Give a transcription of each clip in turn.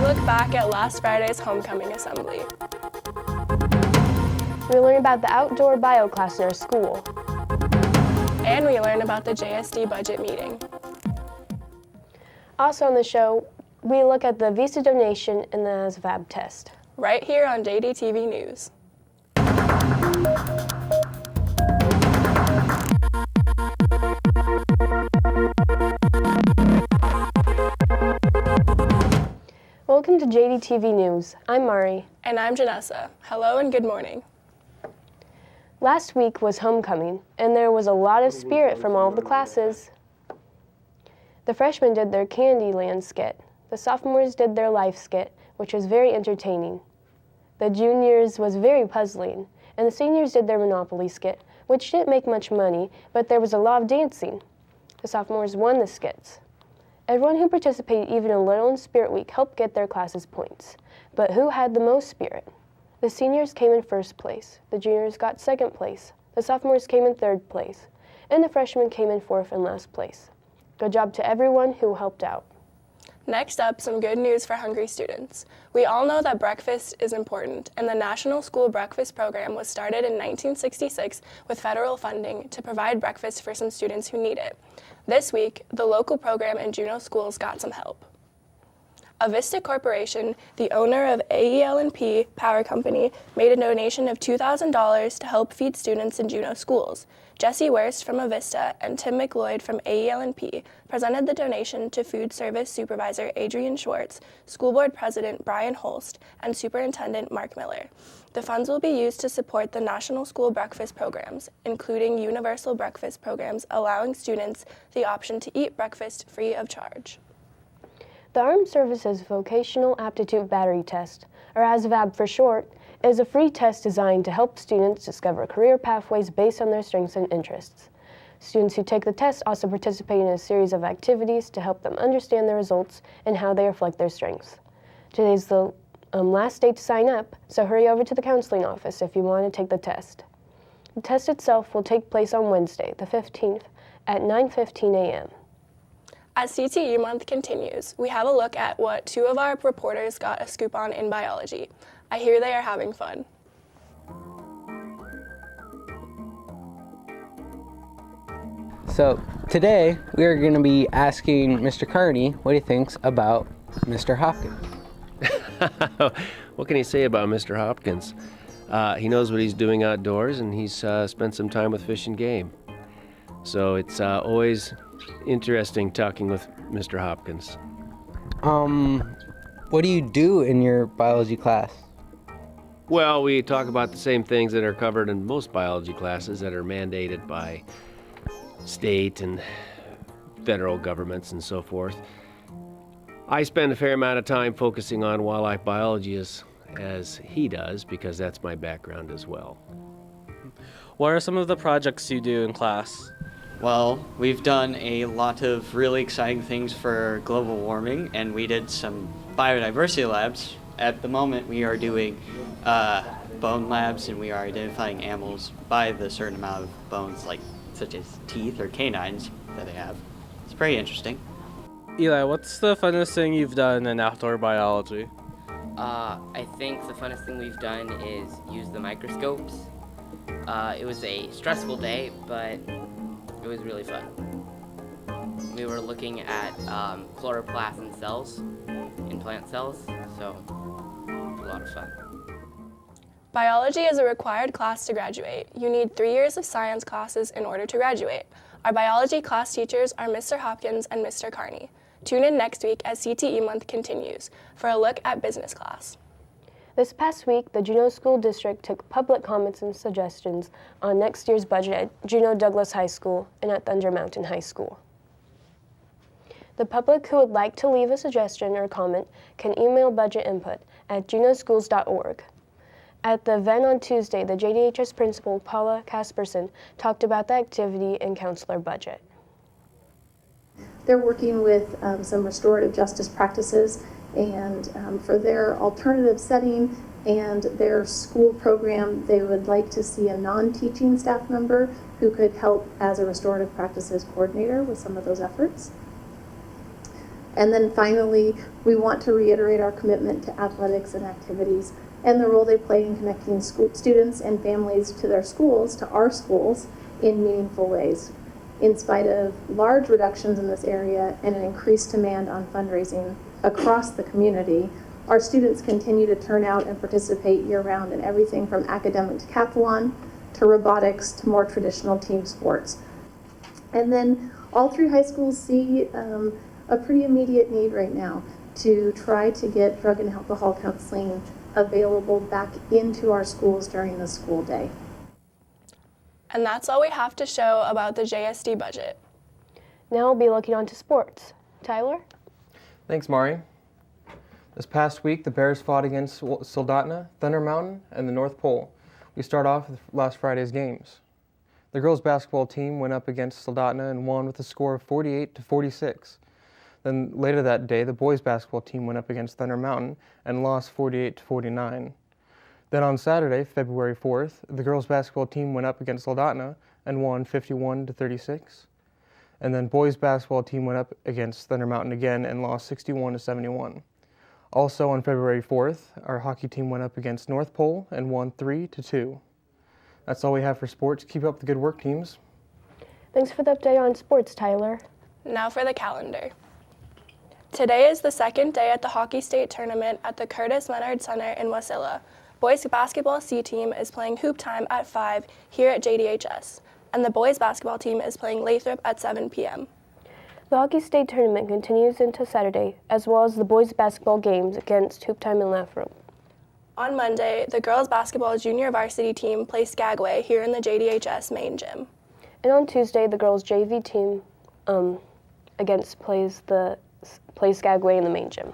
look back at last Friday's homecoming assembly. We learn about the outdoor bio class in our school. And we learn about the JSD budget meeting. Also on the show, we look at the visa donation and the ASVAB test. Right here on JDTV News. Welcome to JDTV News. I'm Mari. And I'm Janessa. Hello and good morning. Last week was homecoming, and there was a lot of spirit from all of the classes. The freshmen did their Candyland skit. The sophomores did their life skit, which was very entertaining. The juniors was very puzzling, and the seniors did their Monopoly skit, which didn't make much money, but there was a lot of dancing. The sophomores won the skits. Everyone who participated even a little in Spirit Week helped get their classes points. But who had the most spirit? The seniors came in first place, the juniors got second place, the sophomores came in third place, and the freshmen came in fourth and last place. Good job to everyone who helped out. Next up, some good news for hungry students. We all know that breakfast is important, and the National School Breakfast Program was started in 1966 with federal funding to provide breakfast for some students who need it. This week, the local program in Juneau schools got some help. Avista Corporation, the owner of AEL&P Power Company, made a donation of $2,000 to help feed students in Juneau schools. Jesse Wurst from Avista and Tim McLeod from AEL&P presented the donation to Food Service Supervisor Adrian Schwartz, School Board President Brian Holst, and Superintendent Mark Miller. The funds will be used to support the National School Breakfast Programs, including universal breakfast programs allowing students the option to eat breakfast free of charge. The Armed Services Vocational Aptitude Battery Test, or ASVAB for short, is a free test designed to help students discover career pathways based on their strengths and interests. Students who take the test also participate in a series of activities to help them understand the results and how they reflect their strengths. Today's the last day to sign up, so hurry over to the counseling office if you want to take the test. The test itself will take place on Wednesday, the 15th, at 9:15 a.m. As CTE month continues, we have a look at what two of our reporters got a scoop on in biology. I hear they are having fun. So today we are going to be asking Mr. Carney what he thinks about Mr. Hopkins. What can he say about Mr. Hopkins? He knows what he's doing outdoors, and he's spent some time with Fish and Game. So it's always interesting talking with Mr. Hopkins. What do you do in your biology class? Well, we talk about the same things that are covered in most biology classes that are mandated by state and federal governments and so forth. I spend a fair amount of time focusing on wildlife biology as he does, because that's my background as well. What are some of the projects you do in class? Well, we've done a lot of really exciting things for global warming, and we did some biodiversity labs. At the moment, we are doing bone labs, and we are identifying animals by the certain amount of bones, like such as teeth or canines that they have. It's pretty interesting. Eli, what's the funnest thing you've done in outdoor biology? I think the funnest thing we've done is use the microscopes. It was a stressful day, but it was really fun. We were looking at chloroplast cells in plant cells, so it was a lot of fun. Biology is a required class to graduate. You need 3 years of science classes in order to graduate. Our biology class teachers are Mr. Hopkins and Mr. Carney. Tune in next week as CTE month continues for a look at business class. This past week, the Juneau School District took public comments and suggestions on next year's budget at Juneau Douglas High School and at Thunder Mountain High School. The public who would like to leave a suggestion or comment can email budgetinput@juneauschools.org. At the event on Tuesday, the JDHS principal, Paula Casperson, talked about the activity and counselor budget. They're working with some restorative justice practices, and for their alternative setting and their school program, they would like to see a non-teaching staff member who could help as a restorative practices coordinator with some of those efforts. And then finally, we want to reiterate our commitment to athletics and activities and the role they play in connecting students and families to their schools, to our schools, in meaningful ways. In spite of large reductions in this area and an increased demand on fundraising across the community, our students continue to turn out and participate year-round in everything from academic decathlon to robotics to more traditional team sports. And then all three high schools see a pretty immediate need right now to try to get drug and alcohol counseling available back into our schools during the school day. And that's all we have to show about the JSD budget. Now we'll be looking on to sports. Tyler? Thanks, Mari. This past week, the Bears fought against Soldotna, Thunder Mountain, and the North Pole. We start off with last Friday's games. The girls' basketball team went up against Soldotna and won with a score of 48-46. Then later that day, the boys' basketball team went up against Thunder Mountain and lost 48-49. Then on Saturday, February 4th, the girls' basketball team went up against Soldotna and won 51-36. And then boys' basketball team went up against Thunder Mountain again and lost 61-71. Also on February 4th, our hockey team went up against North Pole and won 3-2. That's all we have for sports. Keep up the good work, teams. Thanks for the update on sports, Tyler. Now for the calendar. Today is the second day at the Hockey State Tournament at the Curtis Leonard Center in Wasilla. Boys basketball C team is playing hoop time at 5 here at JDHS, and the boys basketball team is playing Lathrop at 7 p.m. The Hockey State Tournament continues into Saturday, as well as the boys basketball games against Hoop Time and Lathrop. On Monday, the girls basketball junior varsity team plays Skagway here in the JDHS main gym. And on Tuesday, the girls JV team plays Skagway in the main gym.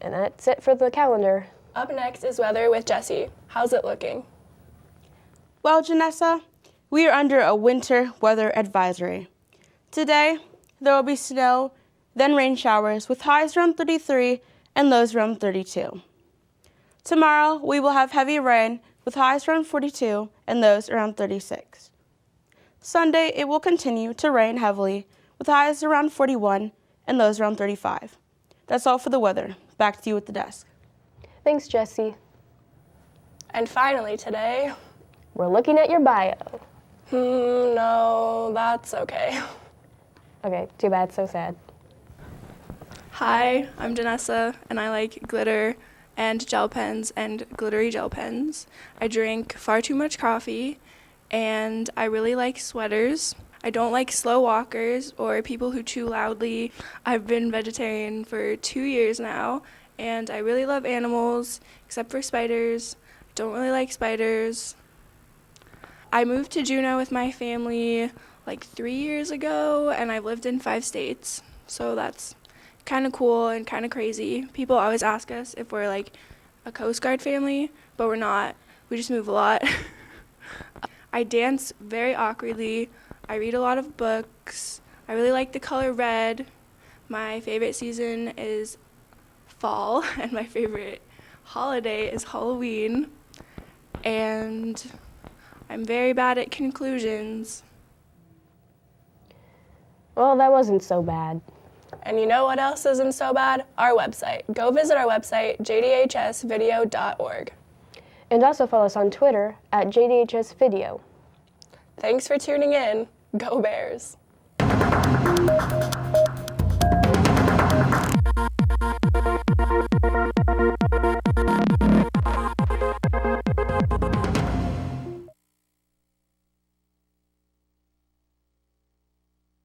And that's it for the calendar. Up next is weather with Jessie. How's it looking? Well, Janessa, we are under a winter weather advisory. Today, there will be snow, then rain showers with highs around 33 and lows around 32. Tomorrow, we will have heavy rain with highs around 42 and lows around 36. Sunday, it will continue to rain heavily with highs around 41 and lows around 35. That's all for the weather. Back to you at the desk. Thanks, Jessie. And finally today, we're looking at your bio. No, that's okay. Okay, too bad, so sad. Hi, I'm Janessa, and I like glitter and gel pens and glittery gel pens. I drink far too much coffee, and I really like sweaters. I don't like slow walkers or people who chew loudly. I've been vegetarian for 2 years now, and I really love animals, except for spiders. Don't really like spiders. I moved to Juneau with my family like 3 years ago, and I've lived in 5 states, so that's kind of cool and kind of crazy. People always ask us if we're like a Coast Guard family, but we're not. We just move a lot. I dance very awkwardly. I read a lot of books. I really like the color red. My favorite season is fall, and my favorite holiday is Halloween. And I'm very bad at conclusions. Well, that wasn't so bad. And you know what else isn't so bad? Our website. Go visit our website, jdhsvideo.org. And also follow us on Twitter at JDHSvideo. Thanks for tuning in. Go Bears.